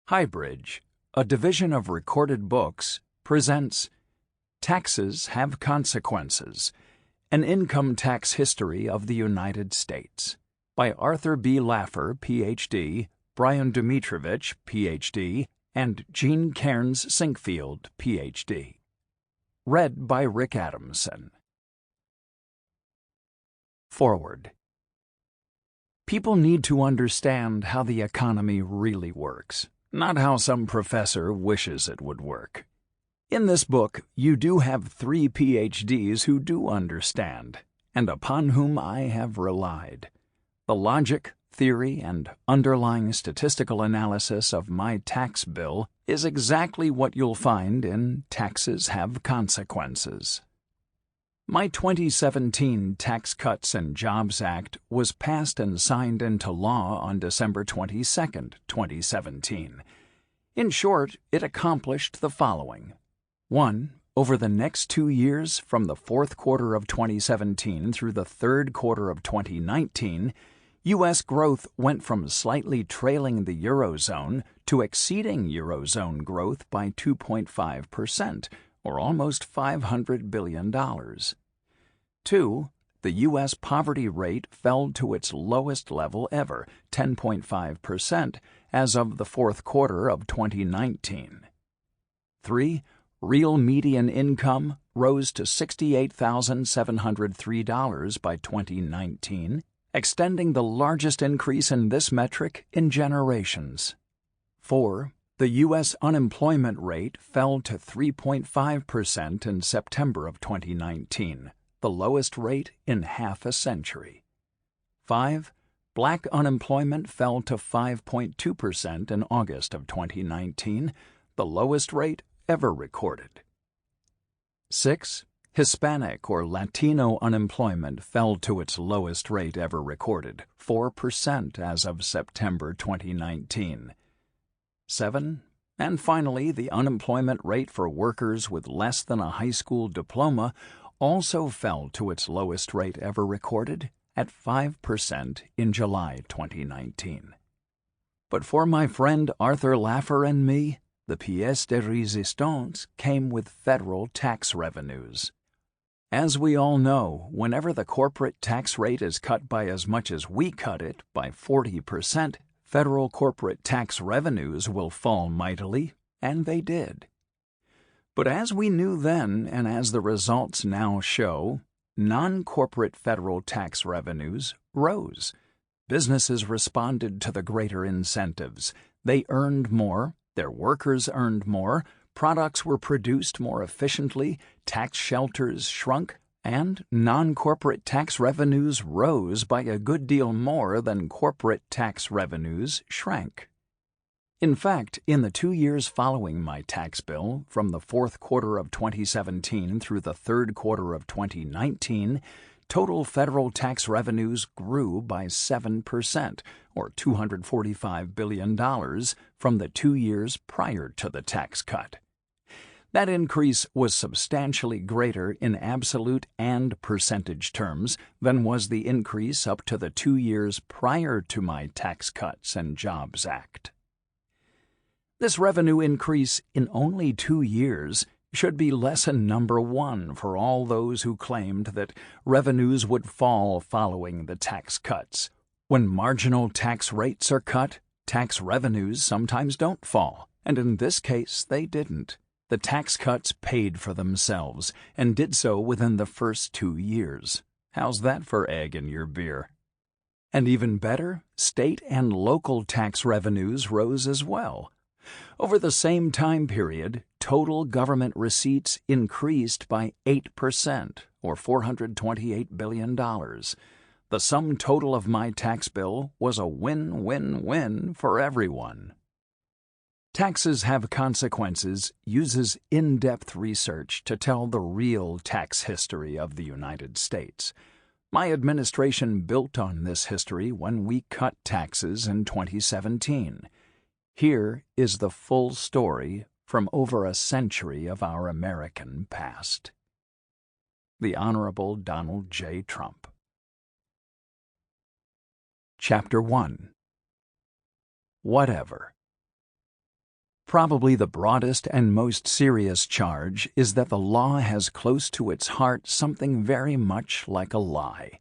Highbridge, a division of Recorded Books, presents Taxes Have Consequences, An Income Tax History of the United States, by Arthur B. Laffer, Ph.D., Brian Dumitrovich, Ph.D., and Jean Cairns Sinkfield, Ph.D. Read by Rick Adamson. Forward. People need to understand how the economy really works, not how some professor wishes it would work. In this book, you do have 3 PhDs who do understand, and upon whom I have relied. The logic, theory, and underlying statistical analysis of my tax bill is exactly what you'll find in Taxes Have Consequences. My 2017 Tax Cuts and Jobs Act was passed and signed into law on December 22, 2017. In short, it accomplished the following. 1. Over the next 2 years, from the fourth quarter of 2017 through the third quarter of 2019, U.S. growth went from slightly trailing the Eurozone to exceeding Eurozone growth by 2.5%, or almost $500 billion. 2. The U.S. poverty rate fell to its lowest level ever, 10.5%, as of the fourth quarter of 2019. 3. Real median income rose to $68,703 by 2019, extending the largest increase in this metric in generations. 4. The U.S. unemployment rate fell to 3.5% in September of 2019, the lowest rate in half a century. 5. Black unemployment fell to 5.2% in August of 2019, the lowest rate ever recorded. 6. Hispanic or Latino unemployment fell to its lowest rate ever recorded, 4% as of September 2019. 7. And finally, the unemployment rate for workers with less than a high school diploma also fell to its lowest rate ever recorded, at 5% in July 2019. But for my friend Arthur Laffer and me, the pièce de résistance came with federal tax revenues. As we all know, whenever the corporate tax rate is cut by as much as we cut it, by 40%, federal corporate tax revenues will fall mightily, and they did. But as we knew then, and as the results now show, non-corporate federal tax revenues rose. Businesses responded to the greater incentives. They earned more, their workers earned more, products were produced more efficiently, tax shelters shrunk, and non-corporate tax revenues rose by a good deal more than corporate tax revenues shrank. In fact, in the 2 years following my tax bill, from the fourth quarter of 2017 through the third quarter of 2019, total federal tax revenues grew by 7%, or $245 billion, from the 2 years prior to the tax cut. That increase was substantially greater in absolute and percentage terms than was the increase up to the 2 years prior to my Tax Cuts and Jobs Act. This revenue increase in only 2 years should be lesson number 1 for all those who claimed that revenues would fall following the tax cuts. When marginal tax rates are cut, tax revenues sometimes don't fall, and in this case they didn't. The tax cuts paid for themselves, and did so within the first 2 years. How's that for egg in your beer? And even better, state and local tax revenues rose as well. Over the same time period, total government receipts increased by 8%, or $428 billion. The sum total of my tax bill was a win-win-win for everyone. Taxes Have Consequences uses in-depth research to tell the real tax history of the United States. My administration built on this history when we cut taxes in 2017. Here is the full story from over a century of our American past. The Honorable Donald J. Trump. Chapter 1. Whatever. Probably the broadest and most serious charge is that the law has close to its heart something very much like a lie.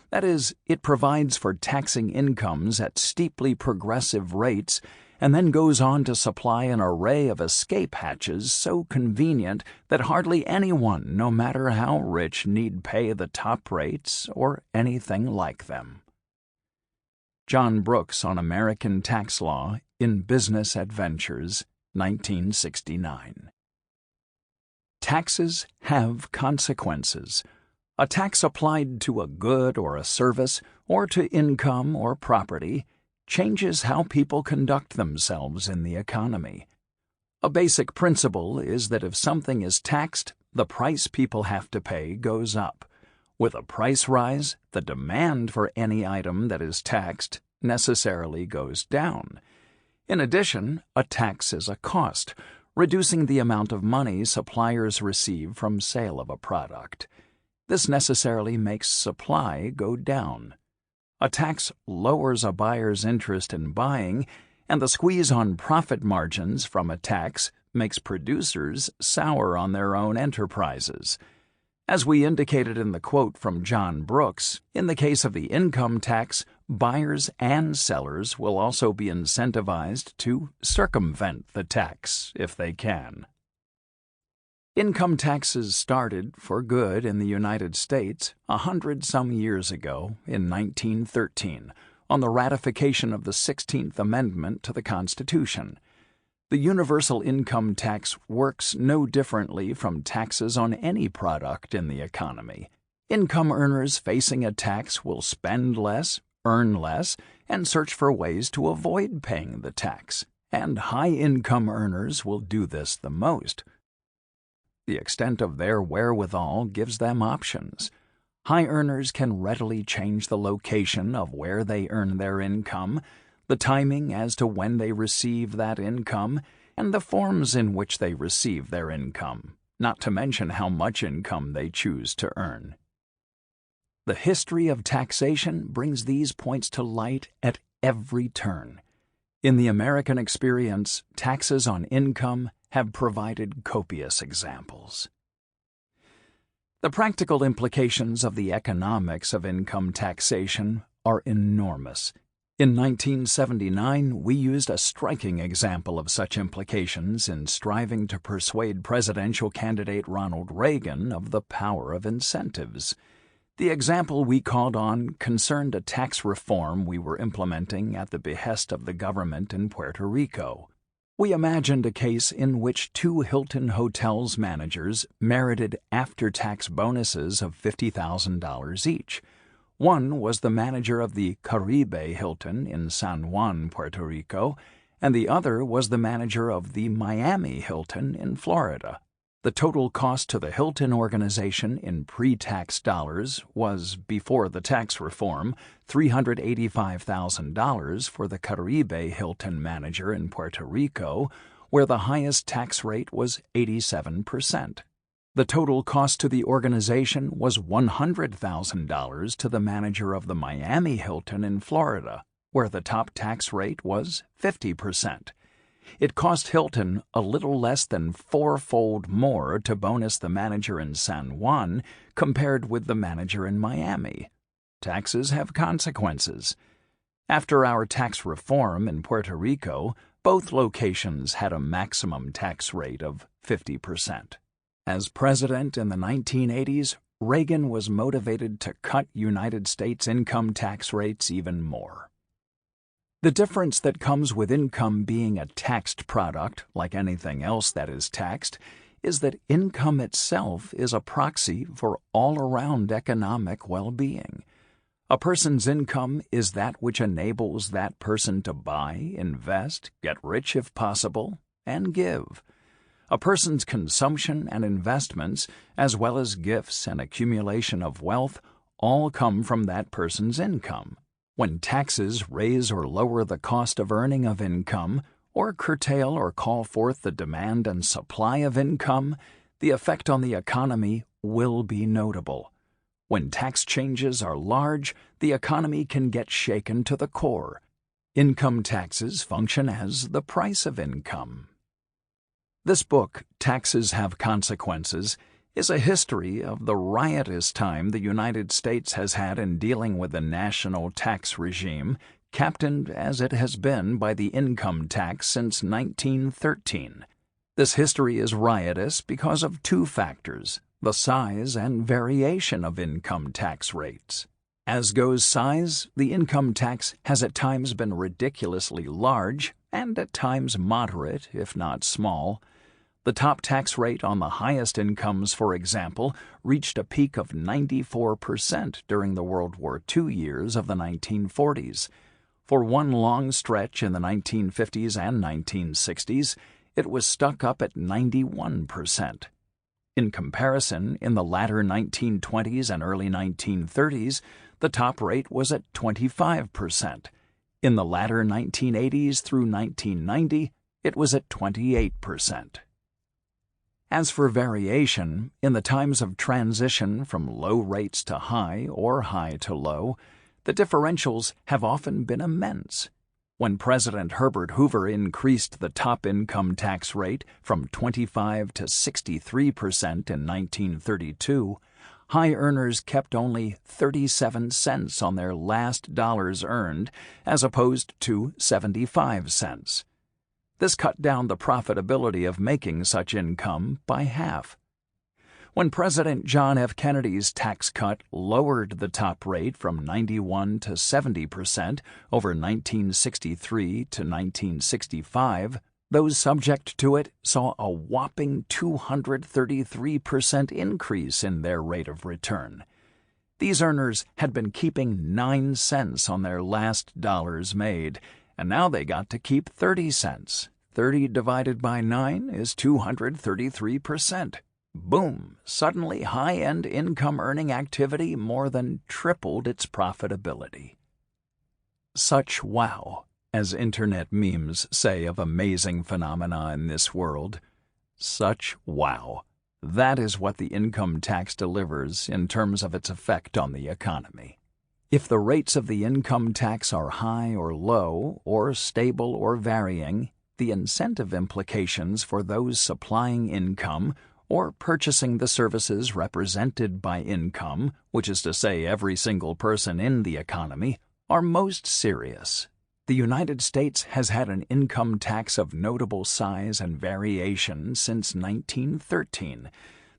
That is, it provides for taxing incomes at steeply progressive rates and then goes on to supply an array of escape hatches so convenient that hardly anyone, no matter how rich, need pay the top rates or anything like them. John Brooks on American Tax Law in Business Adventures, 1969. Taxes have consequences. A tax applied to a good or a service, or to income or property, changes how people conduct themselves in the economy. A basic principle is that if something is taxed, the price people have to pay goes up. With a price rise, the demand for any item that is taxed necessarily goes down. In addition, a tax is a cost, reducing the amount of money suppliers receive from sale of a product. This necessarily makes supply go down. A tax lowers a buyer's interest in buying, and the squeeze on profit margins from a tax makes producers sour on their own enterprises. As we indicated in the quote from John Brooks, in the case of the income tax, buyers and sellers will also be incentivized to circumvent the tax if they can. Income taxes started for good in the United States 100-some years ago in 1913 on the ratification of the 16th Amendment to the Constitution. The universal income tax works no differently from taxes on any product in the economy. Income earners facing a tax will spend less, earn less, and search for ways to avoid paying the tax, and high-income earners will do this the most. The extent of their wherewithal gives them options. High earners can readily change the location of where they earn their income, the timing as to when they receive that income, and the forms in which they receive their income, not to mention how much income they choose to earn. The history of taxation brings these points to light at every turn. In the American experience, taxes on income have provided copious examples. The practical implications of the economics of income taxation are enormous. In 1979, we used a striking example of such implications in striving to persuade presidential candidate Ronald Reagan of the power of incentives. The example we called on concerned a tax reform we were implementing at the behest of the government in Puerto Rico. We imagined a case in which 2 Hilton Hotels managers merited after-tax bonuses of $50,000 each. One was the manager of the Caribe Hilton in San Juan, Puerto Rico, and the other was the manager of the Miami Hilton in Florida. The total cost to the Hilton organization in pre-tax dollars was, before the tax reform, $385,000 for the Caribe Hilton manager in Puerto Rico, where the highest tax rate was 87%. The total cost to the organization was $100,000 to the manager of the Miami Hilton in Florida, where the top tax rate was 50%. It cost Hilton a little less than 4-fold more to bonus the manager in San Juan compared with the manager in Miami. Taxes have consequences. After our tax reform in Puerto Rico, both locations had a maximum tax rate of 50%. As president in the 1980s, Reagan was motivated to cut United States income tax rates even more. The difference that comes with income being a taxed product, like anything else that is taxed, is that income itself is a proxy for all-around economic well-being. A person's income is that which enables that person to buy, invest, get rich if possible, and give. A person's consumption and investments, as well as gifts and accumulation of wealth, all come from that person's income. When taxes raise or lower the cost of earning of income, or curtail or call forth the demand and supply of income, the effect on the economy will be notable. When tax changes are large, the economy can get shaken to the core. Income taxes function as the price of income. This book, Taxes Have Consequences, is a history of the riotous time the United States has had in dealing with the national tax regime, captained as it has been by the income tax since 1913. This history is riotous because of two factors: the size and variation of income tax rates. As goes size, the income tax has at times been ridiculously large and at times moderate, if not small. The top tax rate on the highest incomes, for example, reached a peak of 94% during the World War II years of the 1940s. For one long stretch in the 1950s and 1960s, it was stuck up at 91%. In comparison, in the latter 1920s and early 1930s, the top rate was at 25%. In the latter 1980s through 1990, it was at 28%. As for variation, in the times of transition from low rates to high or high to low, the differentials have often been immense. When President Herbert Hoover increased the top income tax rate from 25 to 63% in 1932, high earners kept only 37 cents on their last dollars earned, as opposed to 75 cents. This cut down the profitability of making such income by half. When President John F. Kennedy's tax cut lowered the top rate from 91 to 70% over 1963 to 1965, those subject to it saw a whopping 233% increase in their rate of return. These earners had been keeping 9 cents on their last dollars made, and now they got to keep 30 cents. 30 divided by 9 is 233%. Boom! Suddenly, high-end income-earning activity more than tripled its profitability. Such wow, as internet memes say of amazing phenomena in this world. Such wow. That is what the income tax delivers in terms of its effect on the economy. If the rates of the income tax are high or low, or stable or varying, the incentive implications for those supplying income or purchasing the services represented by income, which is to say every single person in the economy, are most serious. The United States has had an income tax of notable size and variation since 1913.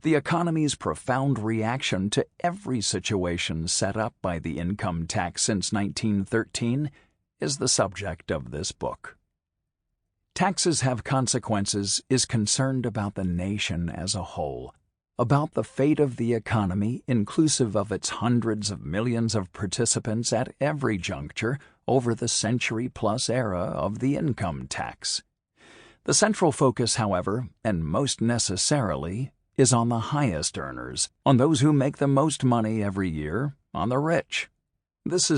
The economy's profound reaction to every situation set up by the income tax since 1913 is the subject of this book. Taxes Have Consequences is concerned about the nation as a whole, about the fate of the economy inclusive of its hundreds of millions of participants at every juncture over the century-plus era of the income tax. The central focus, however, and most necessarily, is on the highest earners, on those who make the most money every year, on the rich. This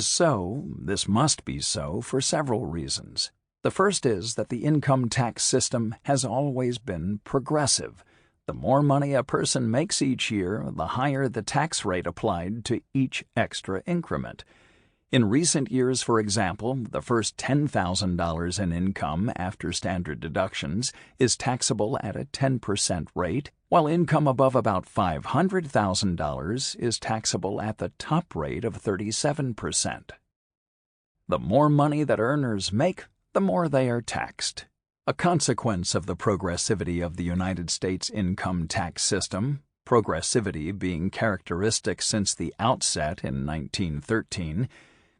must be so for several reasons. The first is that the income tax system has always been progressive. The more money a person makes each year, the higher the tax rate applied to each extra increment. In recent years, for example, the first $10,000 in income after standard deductions is taxable at a 10% rate, while income above about $500,000 is taxable at the top rate of 37%. The more money that earners make, the more they are taxed. A consequence of the progressivity of the United States income tax system, progressivity being characteristic since the outset in 1913,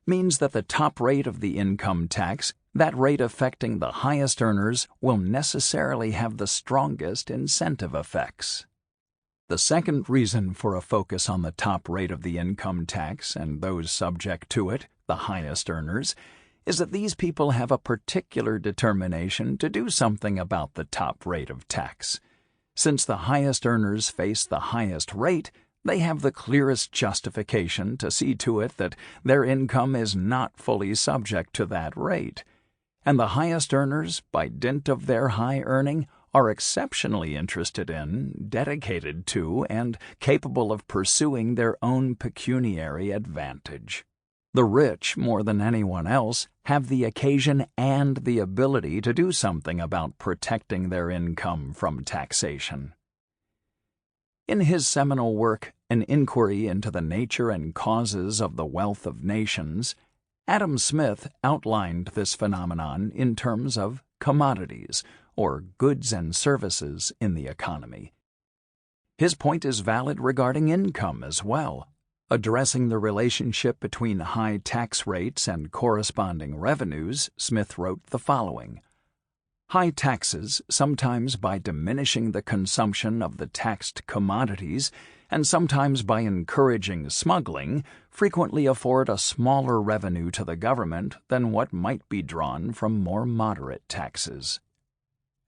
means that the top rate of the income tax, that rate affecting the highest earners, will necessarily have the strongest incentive effects. The second reason for a focus on the top rate of the income tax and those subject to it, the highest earners, is that these people have a particular determination to do something about the top rate of tax. Since the highest earners face the highest rate, they have the clearest justification to see to it that their income is not fully subject to that rate. And the highest earners, by dint of their high earning, are exceptionally interested in, dedicated to, and capable of pursuing their own pecuniary advantage. The rich, more than anyone else, have the occasion and the ability to do something about protecting their income from taxation. In his seminal work, An Inquiry into the Nature and Causes of the Wealth of Nations, Adam Smith outlined this phenomenon in terms of commodities, or goods and services in the economy. His point is valid regarding income as well. Addressing the relationship between high tax rates and corresponding revenues, Smith wrote the following: "High taxes, sometimes by diminishing the consumption of the taxed commodities, and sometimes by encouraging smuggling, frequently afford a smaller revenue to the government than what might be drawn from more moderate taxes.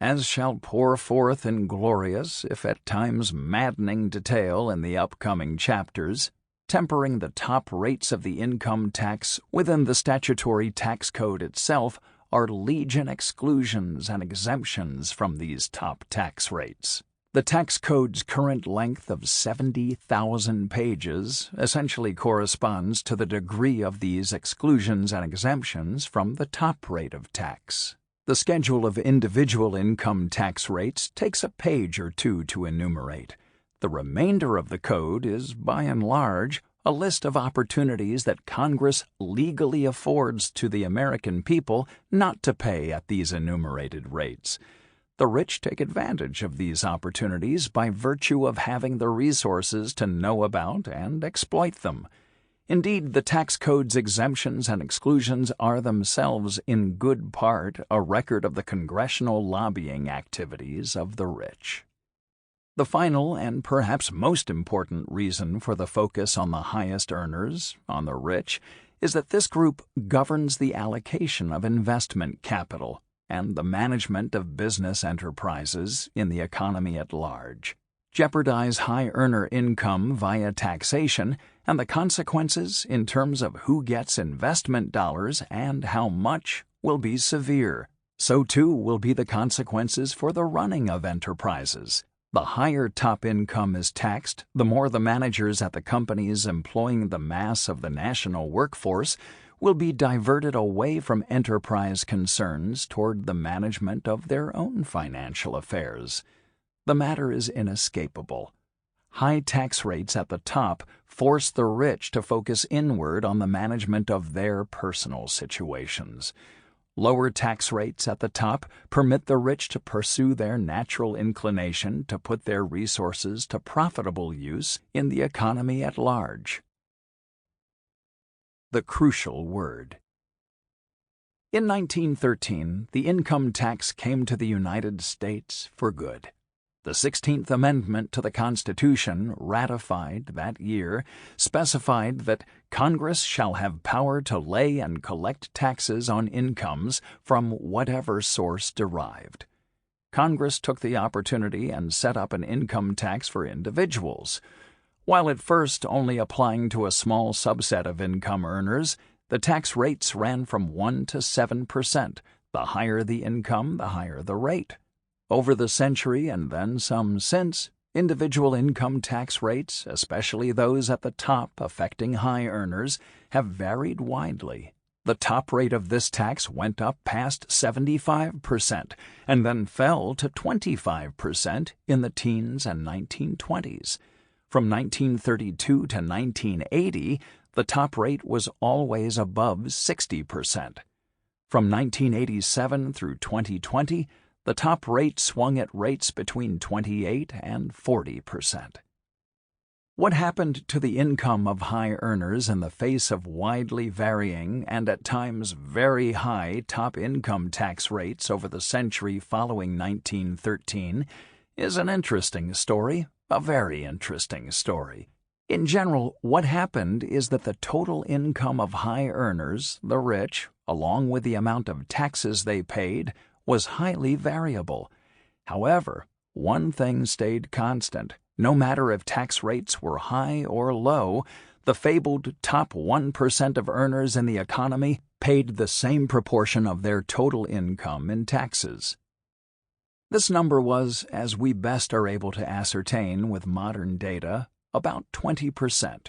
As shall pour forth in glorious, if at times maddening detail in the upcoming chapters, tempering the top rates of the income tax within the statutory tax code itself are legion exclusions and exemptions from these top tax rates. The tax code's current length of 70,000 pages essentially corresponds to the degree of these exclusions and exemptions from the top rate of tax. The schedule of individual income tax rates takes a page or two to enumerate. The remainder of the code is, by and large, a list of opportunities that Congress legally affords to the American people not to pay at these enumerated rates. The rich take advantage of these opportunities by virtue of having the resources to know about and exploit them. Indeed, the tax code's exemptions and exclusions are themselves in good part a record of the congressional lobbying activities of the rich. The final and perhaps most important reason for the focus on the highest earners, on the rich, is that this group governs the allocation of investment capital and the management of business enterprises in the economy at large. Jeopardize high earner income via taxation, and the consequences in terms of who gets investment dollars and how much will be severe. So too will be the consequences for the running of enterprises. The higher top income is taxed, the more the managers at the companies employing the mass of the national workforce will be diverted away from enterprise concerns toward the management of their own financial affairs. The matter is inescapable. High tax rates at the top force the rich to focus inward on the management of their personal situations. Lower tax rates at the top permit the rich to pursue their natural inclination to put their resources to profitable use in the economy at large. The crucial word. In 1913, the income tax came to the United States for good. The 16th Amendment to the Constitution, ratified that year, specified that Congress shall have power to lay and collect taxes on incomes from whatever source derived. Congress took the opportunity and set up an income tax for individuals. While at first only applying to a small subset of income earners, the tax rates ran from 1% to 7%. The higher the income, the higher the rate. Over the century and then some since, individual income tax rates, especially those at the top affecting high earners, have varied widely. The top rate of this tax went up past 75% and then fell to 25% in the teens and 1920s. From 1932 to 1980, the top rate was always above 60%. From 1987 through 2020, the top rate swung at rates between 28 and 40%. What happened to the income of high earners in the face of widely varying and at times very high top income tax rates over the century following 1913 is an interesting story, a very interesting story. In general, what happened is that the total income of high earners, the rich, along with the amount of taxes they paid, was highly variable. However, one thing stayed constant. No matter if tax rates were high or low, the fabled top 1% of earners in the economy paid the same proportion of their total income in taxes. This number was, as we best are able to ascertain with modern data, about 20%.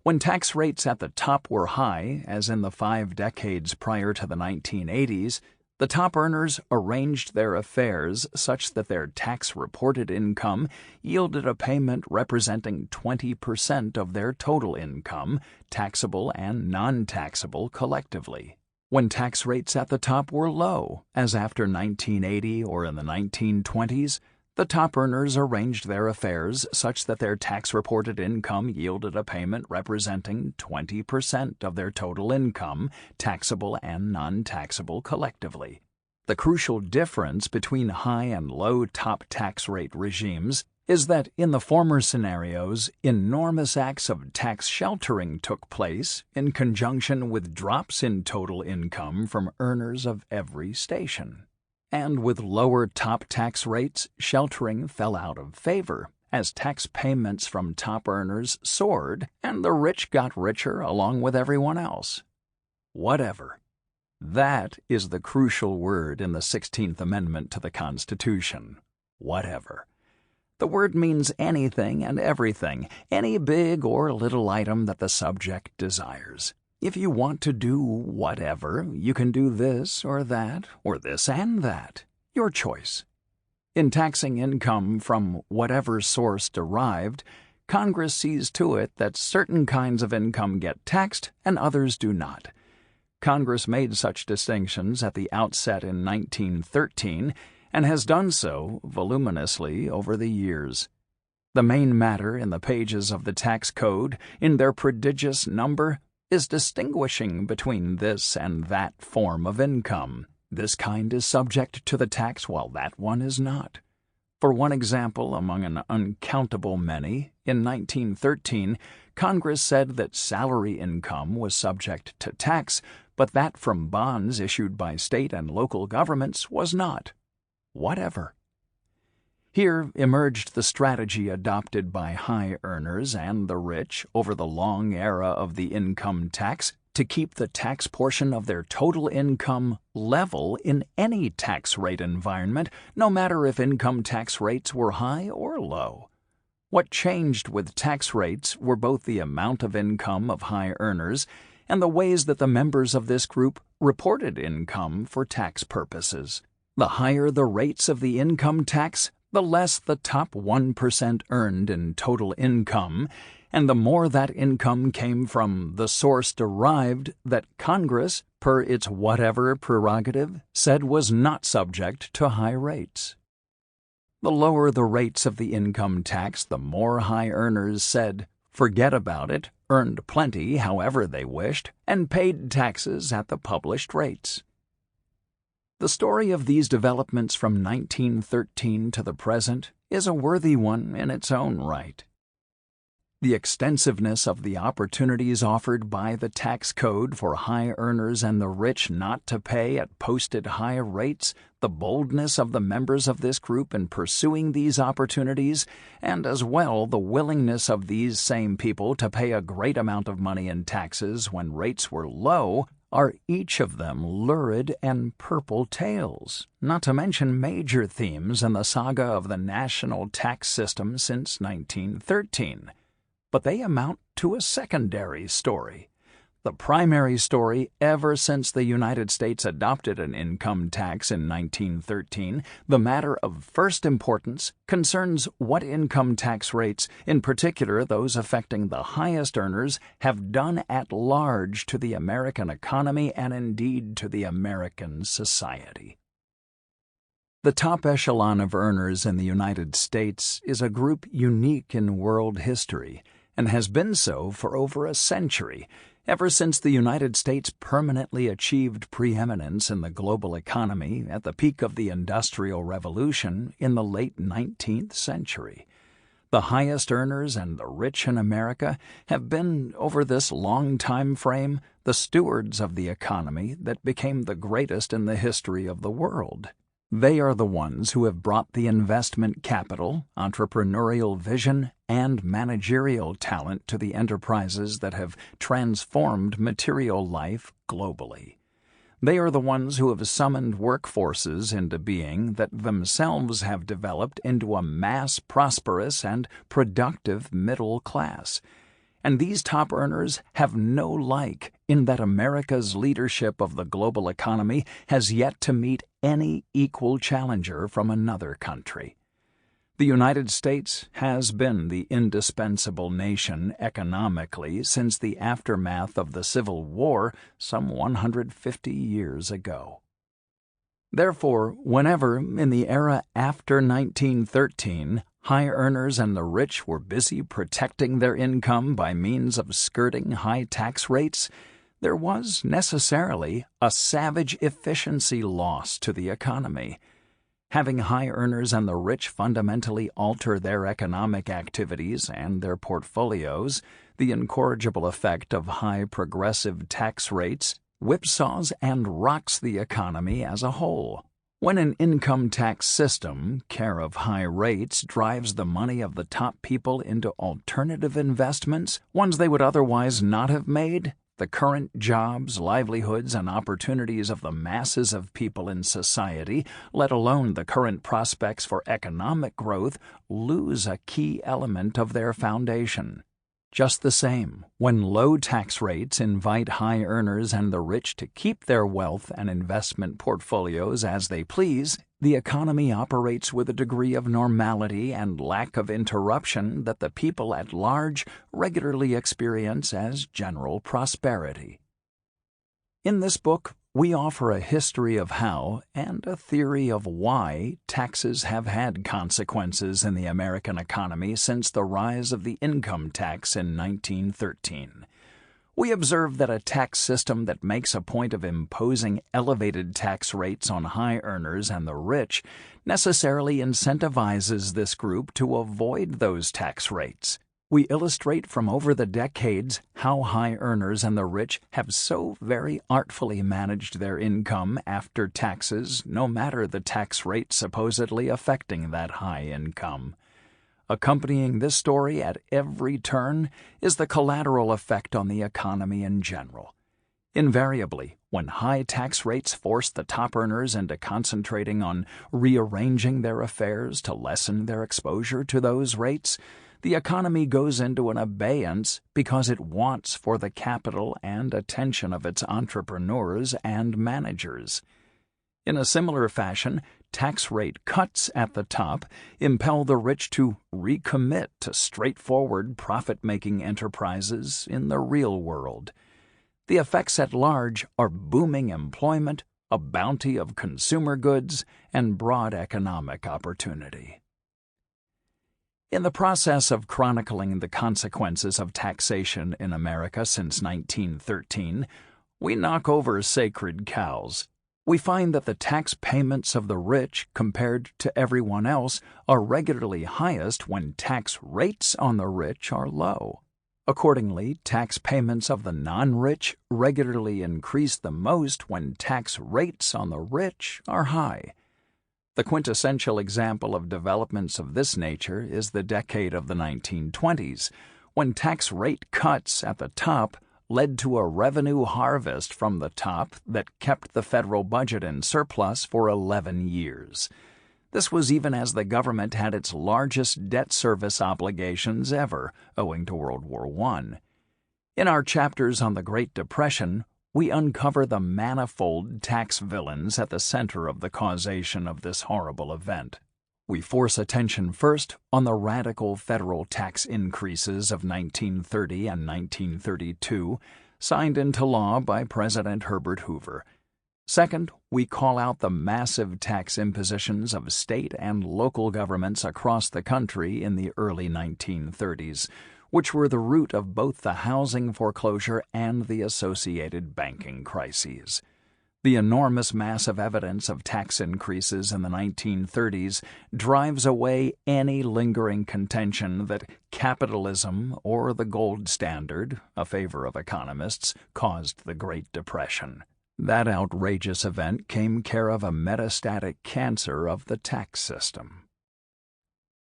When tax rates at the top were high, as in the 5 decades prior to the 1980s, the top earners arranged their affairs such that their tax-reported income yielded a payment representing 20% of their total income, taxable and non-taxable collectively. When tax rates at the top were low, as after 1980 or in the 1920s, the top earners arranged their affairs such that their tax-reported income yielded a payment representing 20% of their total income, taxable and non-taxable collectively. The crucial difference between high and low top tax rate regimes is that in the former scenarios, enormous acts of tax sheltering took place in conjunction with drops in total income from earners of every station. And with lower top tax rates, sheltering fell out of favor as tax payments from top earners soared and the rich got richer along with everyone else. Whatever. That is the crucial word in the 16th Amendment to the Constitution. Whatever. The word means anything and everything, any big or little item that the subject desires. If you want to do whatever, you can do this or this and that. Your choice. In taxing income from whatever source derived, Congress sees to it that certain kinds of income get taxed and others do not. Congress made such distinctions at the outset in 1913 and has done so voluminously over the years. The main matter in the pages of the tax code, in their prodigious number, is distinguishing between this and that form of income. This kind is subject to the tax while that one is not. For one example among an uncountable many, in 1913, Congress said that salary income was subject to tax, but that from bonds issued by state and local governments was not. Whatever. Here emerged the strategy adopted by high earners and the rich over the long era of the income tax to keep the tax portion of their total income level in any tax rate environment, no matter if income tax rates were high or low. What changed with tax rates were both the amount of income of high earners and the ways that the members of this group reported income for tax purposes. The higher the rates of the income tax, the less the top 1% earned in total income, and the more that income came from the source derived that Congress, per its whatever prerogative, said was not subject to high rates. The lower the rates of the income tax, the more high earners said, forget about it, earned plenty however they wished, and paid taxes at the published rates. The story of these developments from 1913 to the present is a worthy one in its own right. The extensiveness of the opportunities offered by the tax code for high earners and the rich not to pay at posted high rates, the boldness of the members of this group in pursuing these opportunities, and as well the willingness of these same people to pay a great amount of money in taxes when rates were low, are each of them lurid and purple tales, not to mention major themes in the saga of the national tax system since 1913. But they amount to a secondary story. The primary story ever since the United States adopted an income tax in 1913, the matter of first importance, concerns what income tax rates, in particular those affecting the highest earners, have done at large to the American economy and indeed to the American society. The top echelon of earners in the United States is a group unique in world history and has been so for over a century, ever since the United States permanently achieved preeminence in the global economy at the peak of the Industrial Revolution in the late 19th century. The highest earners and the rich in America have been, over this long time frame, the stewards of the economy that became the greatest in the history of the world. They are the ones who have brought the investment capital, entrepreneurial vision, and managerial talent to the enterprises that have transformed material life globally. They are the ones who have summoned workforces into being that themselves have developed into a mass prosperous and productive middle class. and these top earners have no like in that America's leadership of the global economy has yet to meet any equal challenger from another country. The United States has been the indispensable nation economically since the aftermath of the Civil War some 150 years ago. Therefore, whenever, in the era after 1913, high earners and the rich were busy protecting their income by means of skirting high tax rates, there was necessarily a savage efficiency loss to the economy. Having high earners and the rich fundamentally alter their economic activities and their portfolios, the incorrigible effect of high progressive tax rates whipsaws and rocks the economy as a whole. When an income tax system, care of high rates, drives the money of the top people into alternative investments, ones they would otherwise not have made, the current jobs, livelihoods, and opportunities of the masses of people in society, let alone the current prospects for economic growth, lose a key element of their foundation. Just the same, when low tax rates invite high earners and the rich to keep their wealth and investment portfolios as they please, the economy operates with a degree of normality and lack of interruption that the people at large regularly experience as general prosperity. In this book, we offer a history of how and a theory of why taxes have had consequences in the American economy since the rise of the income tax in 1913. We observe that a tax system that makes a point of imposing elevated tax rates on high earners and the rich necessarily incentivizes this group to avoid those tax rates. We illustrate from over the decades how high earners and the rich have so very artfully managed their income after taxes, no matter the tax rate supposedly affecting that high income. Accompanying this story at every turn is the collateral effect on the economy in general. Invariably, when high tax rates force the top earners into concentrating on rearranging their affairs to lessen their exposure to those rates, the economy goes into an abeyance because it wants for the capital and attention of its entrepreneurs and managers. In a similar fashion, tax rate cuts at the top impel the rich to recommit to straightforward profit-making enterprises in the real world. The effects at large are booming employment, a bounty of consumer goods, and broad economic opportunity. In the process of chronicling the consequences of taxation in America since 1913, we knock over sacred cows. We find that the tax payments of the rich compared to everyone else are regularly highest when tax rates on the rich are low. Accordingly, tax payments of the non-rich regularly increase the most when tax rates on the rich are high. The quintessential example of developments of this nature is the decade of the 1920s, when tax rate cuts at the top led to a revenue harvest from the top that kept the federal budget in surplus for 11 years. This was even as the government had its largest debt service obligations ever, owing to World War I. In our chapters on the Great Depression, we uncover the manifold tax villains at the center of the causation of this horrible event. We force attention first on the radical federal tax increases of 1930 and 1932, signed into law by President Herbert Hoover. Second, we call out the massive tax impositions of state and local governments across the country in the early 1930s, which were the root of both the housing foreclosure and the associated banking crises. The enormous mass of evidence of tax increases in the 1930s drives away any lingering contention that capitalism or the gold standard, a favor of economists, caused the Great Depression. That outrageous event came care of a metastatic cancer of the tax system.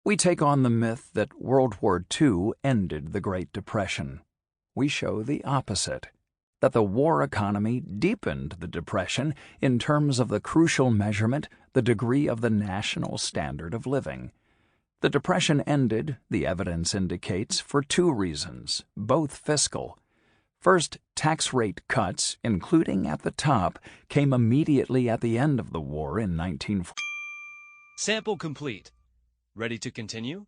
We take on the myth that World War II ended the Great Depression. We show the opposite, that the war economy deepened the Depression in terms of the crucial measurement, the degree of the national standard of living. The Depression ended, the evidence indicates, for two reasons, both fiscal. First, tax rate cuts, including at the top, came immediately at the end of the war in 1940. Sample complete. Ready to continue?